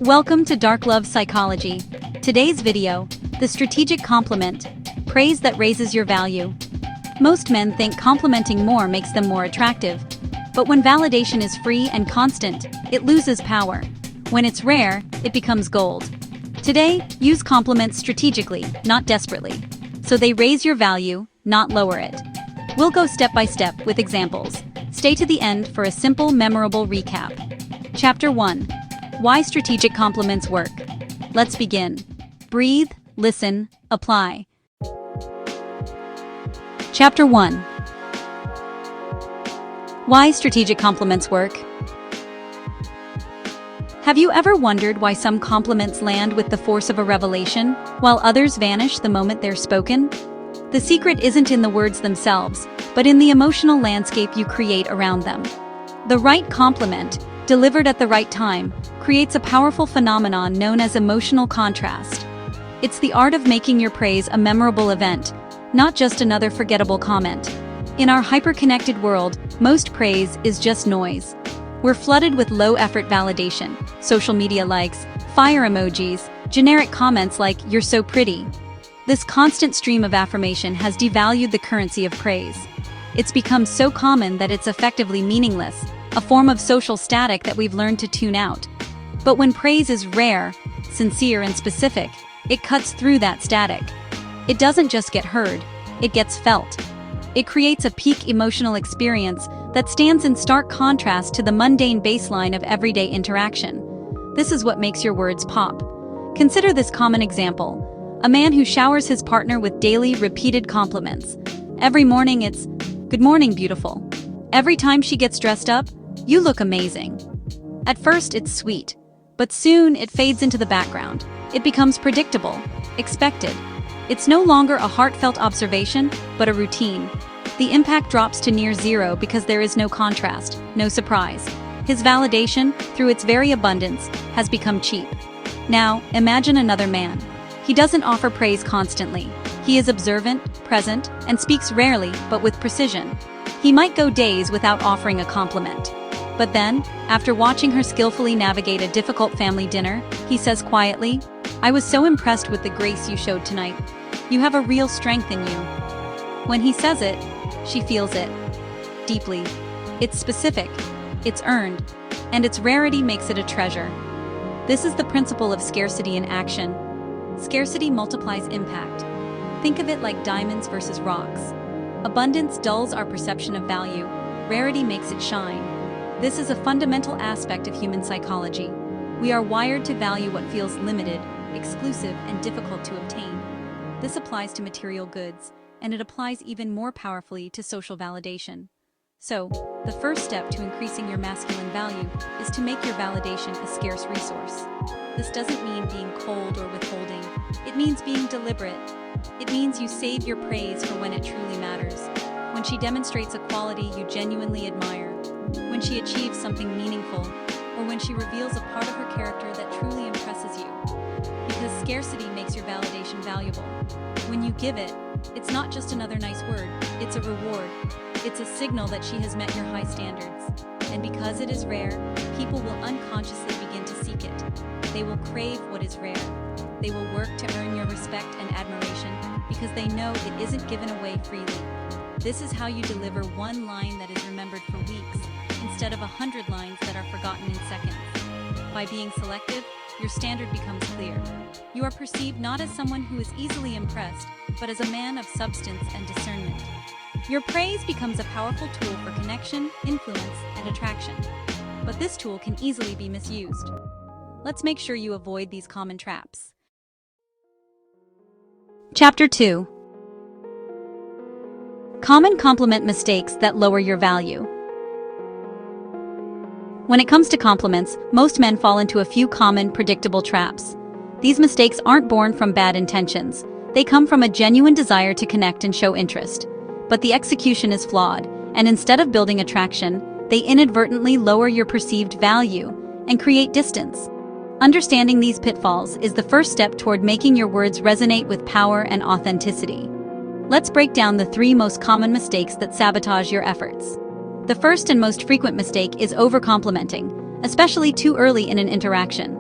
Welcome to Dark Love Psychology. Today's video, the strategic compliment, praise that raises your value. Most men think complimenting more makes them more attractive. But when validation is free and constant, it loses power. When it's rare, it becomes gold. Today, use compliments strategically, not desperately. So they raise your value, not lower it. We'll go step by step with examples. Stay to the end for a simple, memorable recap. Chapter 1. Why strategic compliments work. Let's begin. Breathe, listen, apply. Chapter 1. Why strategic compliments work. Have you ever wondered why some compliments land with the force of a revelation, while others vanish the moment they're spoken? The secret isn't in the words themselves, but in the emotional landscape you create around them. The right compliment, delivered at the right time, creates a powerful phenomenon known as emotional contrast. It's the art of making your praise a memorable event, not just another forgettable comment. In our hyper-connected world, most praise is just noise. We're flooded with low-effort validation, social media likes, fire emojis, generic comments like, "You're so pretty." This constant stream of affirmation has devalued the currency of praise. It's become so common that it's effectively meaningless, a form of social static that we've learned to tune out. But when praise is rare, sincere and specific, it cuts through that static. It doesn't just get heard, it gets felt. It creates a peak emotional experience that stands in stark contrast to the mundane baseline of everyday interaction. This is what makes your words pop. Consider this common example. A man who showers his partner with daily, repeated compliments. Every morning it's, "Good morning, beautiful." Every time she gets dressed up, "You look amazing." At first it's sweet, but soon it fades into the background. It becomes predictable, expected. It's no longer a heartfelt observation, but a routine. The impact drops to near zero because there is no contrast, no surprise. His validation, through its very abundance, has become cheap. Now, imagine another man. He doesn't offer praise constantly. He is observant, present, and speaks rarely, but with precision. He might go days without offering a compliment. But then, after watching her skillfully navigate a difficult family dinner, he says quietly, "I was so impressed with the grace you showed tonight. You have a real strength in you." When he says it, she feels it. Deeply. It's specific. It's earned. And its rarity makes it a treasure. This is the principle of scarcity in action. Scarcity multiplies impact. Think of it like diamonds versus rocks. Abundance dulls our perception of value. Rarity makes it shine. This is a fundamental aspect of human psychology. We are wired to value what feels limited, exclusive, and difficult to obtain. This applies to material goods, and it applies even more powerfully to social validation. So, the first step to increasing your masculine value is to make your validation a scarce resource. This doesn't mean being cold or withholding. It means being deliberate. It means you save your praise for when it truly matters. When she demonstrates a quality you genuinely admire, when she achieves something meaningful, or when she reveals a part of her character that truly impresses you. Because scarcity makes your validation valuable. When you give it, it's not just another nice word, it's a reward. It's a signal that she has met your high standards. And because it is rare, people will unconsciously begin to seek it. They will crave what is rare. They will work to earn your respect and admiration because they know it isn't given away freely. This is how you deliver one line that is remembered for weeks, instead of 100 lines that are forgotten in seconds. By being selective, your standard becomes clear. You are perceived not as someone who is easily impressed, but as a man of substance and discernment. Your praise becomes a powerful tool for connection, influence, and attraction. But this tool can easily be misused. Let's make sure you avoid these common traps. Chapter 2. Common compliment mistakes that lower your value. When it comes to compliments, most men fall into a few common, predictable traps. These mistakes aren't born from bad intentions. They come from a genuine desire to connect and show interest. But the execution is flawed, and instead of building attraction, they inadvertently lower your perceived value and create distance. Understanding these pitfalls is the first step toward making your words resonate with power and authenticity. Let's break down the 3 most common mistakes that sabotage your efforts. The first and most frequent mistake is over-complimenting, especially too early in an interaction.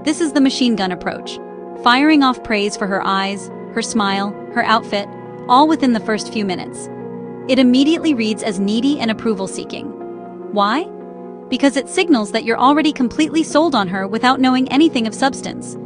This is the machine gun approach, firing off praise for her eyes, her smile, her outfit, all within the first few minutes. It immediately reads as needy and approval-seeking. Why? Because it signals that you're already completely sold on her without knowing anything of substance.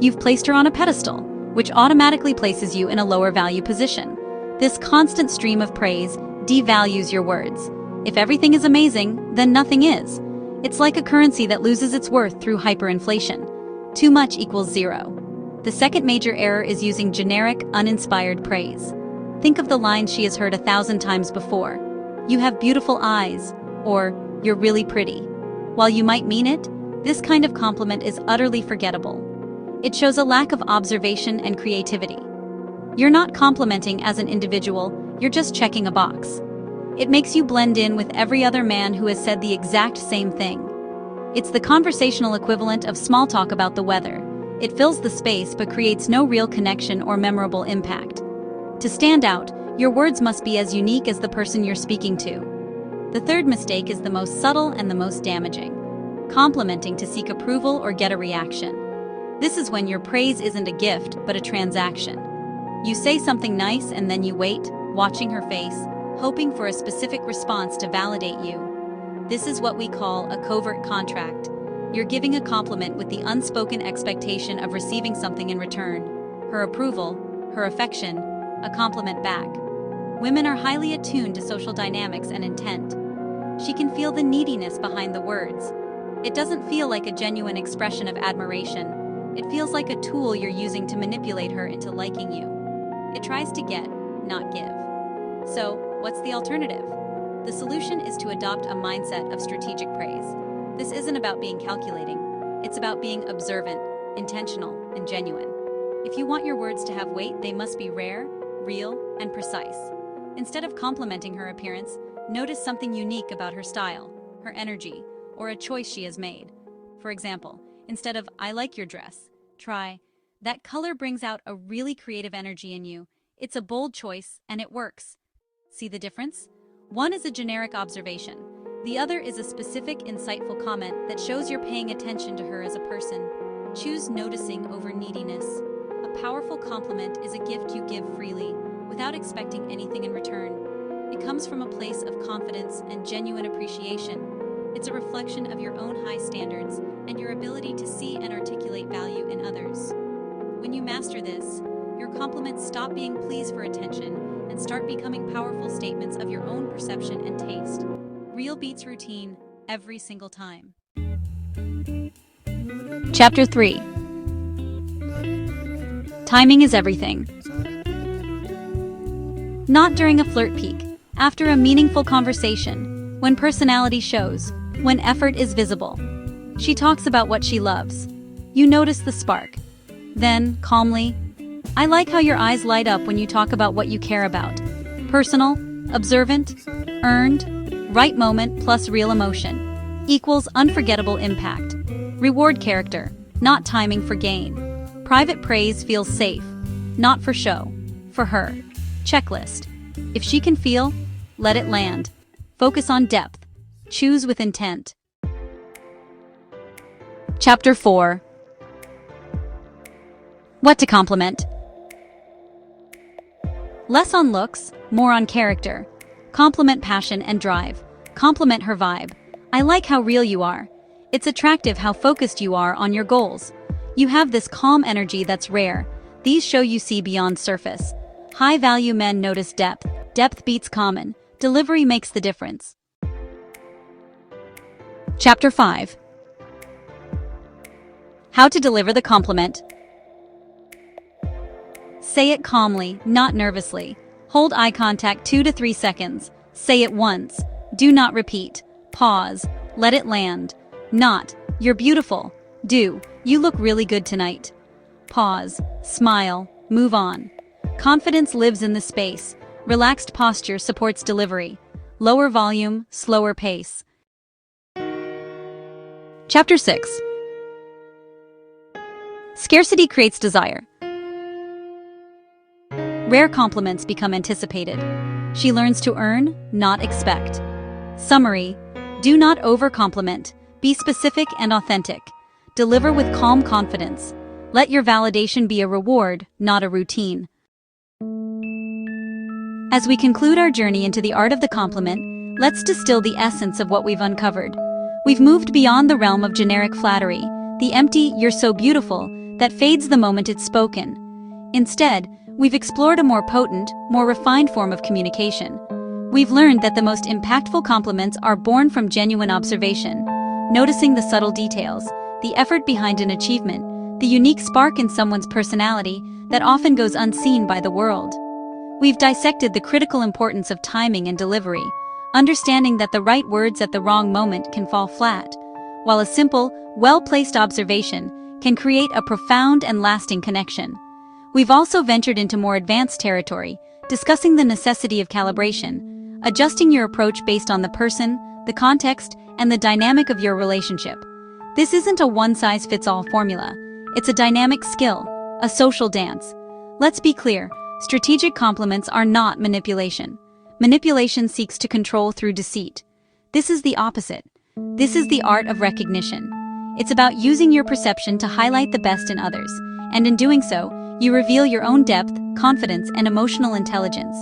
You've placed her on a pedestal, which automatically places you in a lower value position. This constant stream of praise devalues your words. If everything is amazing, then nothing is. It's like a currency that loses its worth through hyperinflation. Too much equals zero. The second major error is using generic, uninspired praise. Think of the lines she has heard 1,000 times before. "You have beautiful eyes," or "You're really pretty." While you might mean it, this kind of compliment is utterly forgettable. It shows a lack of observation and creativity. You're not complimenting as an individual, you're just checking a box. It makes you blend in with every other man who has said the exact same thing. It's the conversational equivalent of small talk about the weather. It fills the space but creates no real connection or memorable impact. To stand out, your words must be as unique as the person you're speaking to. The third mistake is the most subtle and the most damaging. Complimenting to seek approval or get a reaction. This is when your praise isn't a gift, but a transaction. You say something nice and then you wait, watching her face, hoping for a specific response to validate you. This is what we call a covert contract. You're giving a compliment with the unspoken expectation of receiving something in return. Her approval, her affection, a compliment back. Women are highly attuned to social dynamics and intent. She can feel the neediness behind the words. It doesn't feel like a genuine expression of admiration. It feels like a tool you're using to manipulate her into liking you. It tries to get, not give. So, what's the alternative? The solution is to adopt a mindset of strategic praise. This isn't about being calculating. It's about being observant, intentional, and genuine. If you want your words to have weight, they must be rare, real, and precise. Instead of complimenting her appearance, notice something unique about her style, her energy, or a choice she has made. For example, instead of "I like your dress," try, "That color brings out a really creative energy in you. It's a bold choice, and it works." See the difference? One is a generic observation. The other is a specific, insightful comment that shows you're paying attention to her as a person. Choose noticing over neediness. A powerful compliment is a gift you give freely, without expecting anything in return. It comes from a place of confidence and genuine appreciation. It's a reflection of your own high standards and your ability to see and articulate value in others. When you master this, your compliments stop being pleas for attention and start becoming powerful statements of your own perception and taste. Real beats routine every single time. Chapter 3. Timing is everything. Not during a flirt peak, after a meaningful conversation, when personality shows, when effort is visible. She talks about what she loves. You notice the spark. Then, calmly, "I like how your eyes light up when you talk about what you care about." Personal, observant, earned, right moment plus real emotion equals unforgettable impact. Reward character, not timing for gain. Private praise feels safe, not for show, for her. Checklist. If she can feel, let it land. Focus on depth. Choose with intent. Chapter 4. What to compliment. Less on looks, more on character. Compliment passion and drive. Compliment her vibe. "I like how real you are." It's attractive how focused you are on your goals. You have this calm energy that's rare. These show you see beyond surface. High-value men notice depth. Depth beats common. Delivery makes the difference. Chapter 5. How to deliver the compliment. Say it calmly, not nervously. Hold eye contact 2 to 3 seconds. Say it once. Do not repeat. Pause. Let it land. Not, "You're beautiful." Do, "You look really good tonight." Pause. Smile. Move on. Confidence lives in the space. Relaxed posture supports delivery. Lower volume, slower pace. Chapter 6. Scarcity creates desire. Rare compliments become anticipated. She learns to earn, not expect. Summary: do not over-compliment. Be specific and authentic. Deliver with calm confidence. Let your validation be a reward, not a routine. As we conclude our journey into the art of the compliment, let's distill the essence of what we've uncovered. We've moved beyond the realm of generic flattery, the empty "you're so beautiful" that fades the moment it's spoken. Instead, we've explored a more potent, more refined form of communication. We've learned that the most impactful compliments are born from genuine observation, noticing the subtle details, the effort behind an achievement, the unique spark in someone's personality that often goes unseen by the world. We've dissected the critical importance of timing and delivery, understanding that the right words at the wrong moment can fall flat, while a simple, well-placed observation can create a profound and lasting connection. We've also ventured into more advanced territory, discussing the necessity of calibration, adjusting your approach based on the person, the context, and the dynamic of your relationship. This isn't a one-size-fits-all formula. It's a dynamic skill, a social dance. Let's be clear, strategic compliments are not manipulation. Manipulation seeks to control through deceit. This is the opposite. This is the art of recognition. It's about using your perception to highlight the best in others, and in doing so, you reveal your own depth, confidence, and emotional intelligence.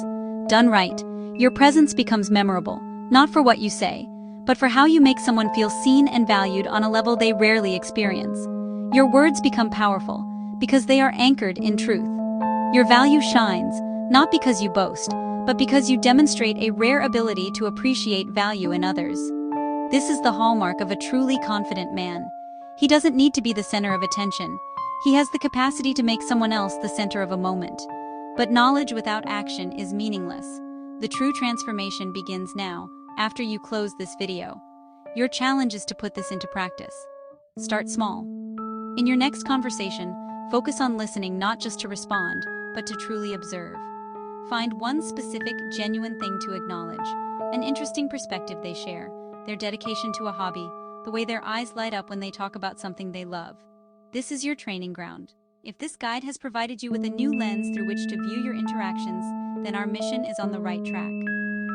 Done right, your presence becomes memorable, not for what you say, but for how you make someone feel seen and valued on a level they rarely experience. Your words become powerful, because they are anchored in truth. Your value shines, not because you boast, but because you demonstrate a rare ability to appreciate value in others. This is the hallmark of a truly confident man. He doesn't need to be the center of attention. He has the capacity to make someone else the center of a moment. But knowledge without action is meaningless. The true transformation begins now, after you close this video. Your challenge is to put this into practice. Start small. In your next conversation, focus on listening not just to respond, but to truly observe. Find one specific, genuine thing to acknowledge, an interesting perspective they share, their dedication to a hobby, the way their eyes light up when they talk about something they love. This is your training ground. If this guide has provided you with a new lens through which to view your interactions, then our mission is on the right track.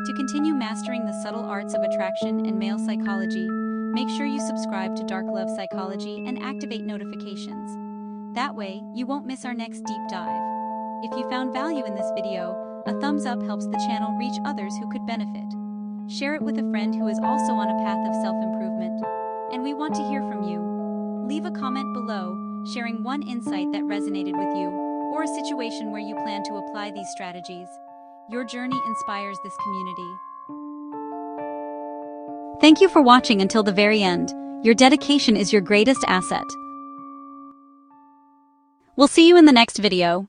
To continue mastering the subtle arts of attraction and male psychology, make sure you subscribe to Dark Love Psychology and activate notifications. That way, you won't miss our next deep dive. If you found value in this video, a thumbs up helps the channel reach others who could benefit. Share it with a friend who is also on a path of self-improvement. And we want to hear from you. Leave a comment below, sharing one insight that resonated with you, or a situation where you plan to apply these strategies. Your journey inspires this community. Thank you for watching until the very end. Your dedication is your greatest asset. We'll see you in the next video.